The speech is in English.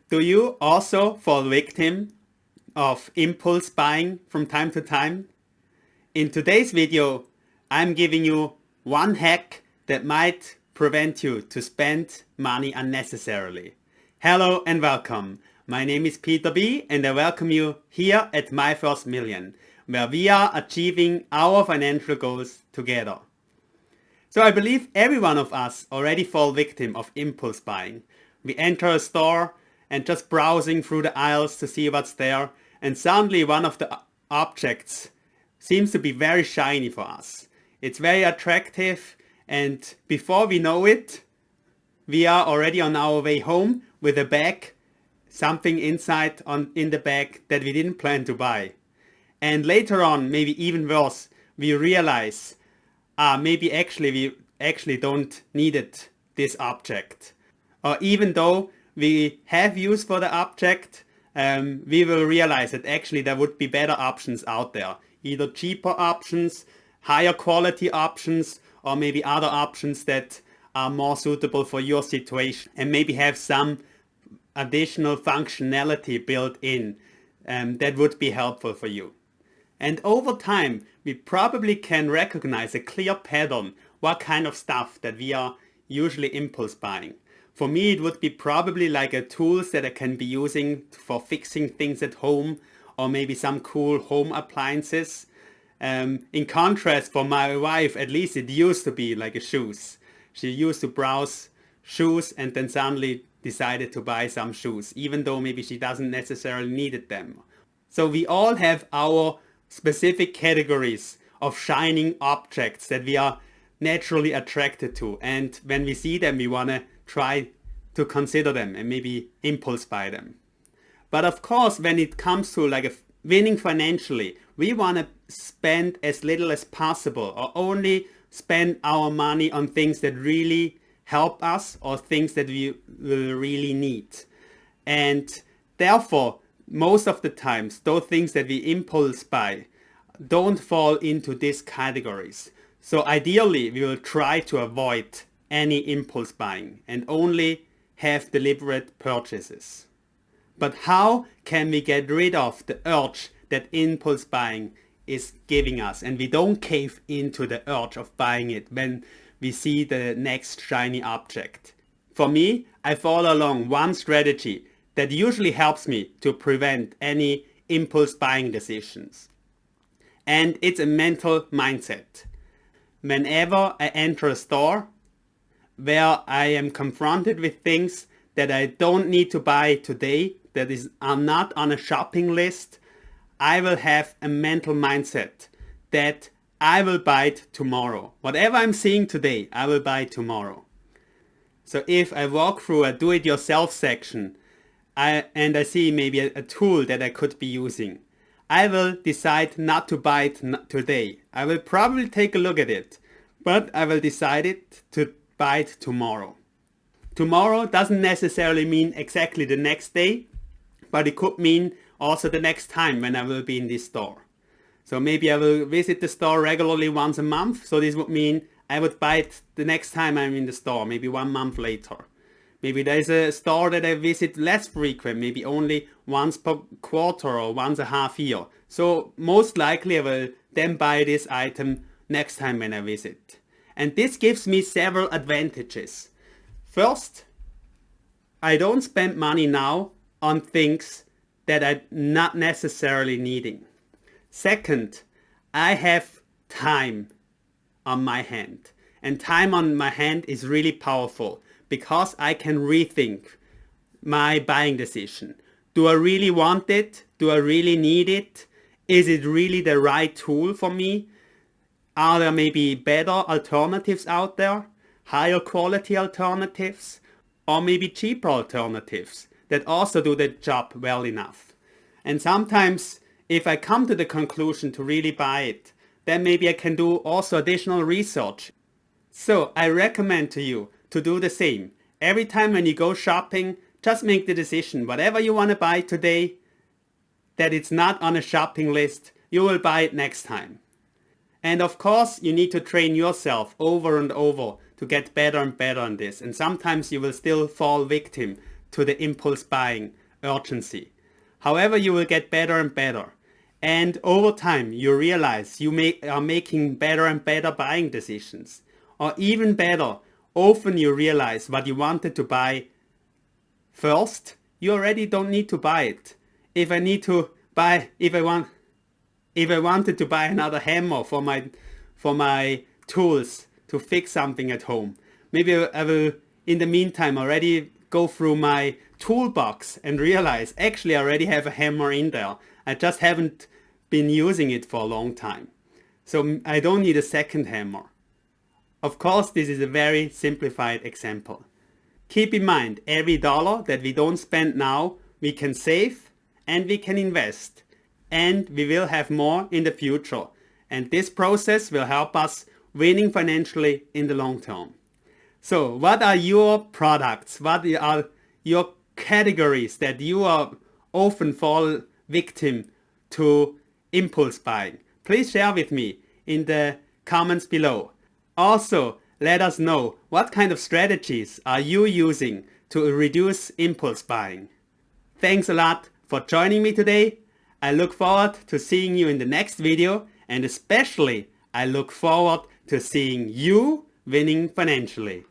Do you also fall victim of impulse buying from time to time? In today's video, I'm giving you one hack that might prevent you to spend money unnecessarily. Hello and welcome. My name is Peter B and I welcome you here at My First Million, where we are achieving our financial goals together. So I believe every one of us already fall victim of impulse buying. We enter a store and just browsing through the aisles to see what's there, and suddenly one of the objects seems to be very shiny for us. It's very attractive, and before we know it, we are already on our way home with a bag, something inside in the bag that we didn't plan to buy. And later on, maybe even worse, we realize maybe we actually don't need it, this object. Or even though we have use for the object, we will realize that actually there would be better options out there. Either cheaper options, higher quality options, or maybe other options that are more suitable for your situation and maybe have some additional functionality built in that would be helpful for you. And over time, we probably can recognize a clear pattern what kind of stuff that we are usually impulse buying. For me, it would be probably like a tools that I can be using for fixing things at home, or maybe some cool home appliances. In contrast, for my wife, at least it used to be like a shoes. She used to browse shoes and then suddenly decided to buy some shoes, even though maybe she doesn't necessarily needed them. So we all have our specific categories of shining objects that we are naturally attracted to, and when we see them we want to try to consider them and maybe impulse buy them. But of course, when it comes to like winning financially, we want to spend as little as possible, or only spend our money on things that really help us or things that we will really need. And therefore, most of the times, those things that we impulse buy don't fall into these categories. So ideally, we will try to avoid any impulse buying and only have deliberate purchases. But how can we get rid of the urge that impulse buying is giving us, and we don't cave into the urge of buying it when we see the next shiny object? For me, I follow along one strategy that usually helps me to prevent any impulse buying decisions. And it's a mental mindset. Whenever I enter a store where I am confronted with things that I don't need to buy today, are not on a shopping list, I will have a mental mindset that I will buy it tomorrow. Whatever I'm seeing today, I will buy tomorrow. So if I walk through a do-it-yourself section and I see maybe a tool that I could be using, I will decide not to buy it today. I will probably take a look at it, but I will decide it to buy it tomorrow. Tomorrow doesn't necessarily mean exactly the next day, but it could mean also the next time when I will be in this store. So maybe I will visit the store regularly once a month. So this would mean I would buy it the next time I'm in the store, maybe 1 month later. Maybe there's a store that I visit less frequent, maybe only once per quarter or once a half year. So most likely I will then buy this item next time when I visit. And this gives me several advantages. First, I don't spend money now on things that I'm not necessarily needing. Second, I have time on my hand. And time on my hand is really powerful because I can rethink my buying decision. Do I really want it? Do I really need it? Is it really the right tool for me? Are there maybe better alternatives out there? Higher quality alternatives? Or maybe cheaper alternatives that also do the job well enough? And sometimes if I come to the conclusion to really buy it, then maybe I can do also additional research. So I recommend to you to do the same. Every time when you go shopping, just make the decision, whatever you want to buy today, that it's not on a shopping list, you will buy it next time. And of course, you need to train yourself over and over to get better and better on this. And sometimes you will still fall victim to the impulse buying urgency. However, you will get better and better. And over time, you realize you are making better and better buying decisions. Or even better, often you realize what you wanted to buy first, you already don't need to buy it. If I wanted to buy another hammer for my tools to fix something at home, maybe I will in the meantime already go through my toolbox and realize actually I already have a hammer in there. I just haven't been using it for a long time. So I don't need a second hammer. Of course, this is a very simplified example. Keep in mind, every dollar that we don't spend now, we can save and we can invest. And we will have more in the future. And this process will help us winning financially in the long term. So what are your products? What are your categories that you are often fall victim to impulse buying? Please share with me in the comments below. Also, let us know what kind of strategies are you using to reduce impulse buying. Thanks a lot for joining me today. I look forward to seeing you in the next video, and especially I look forward to seeing you winning financially.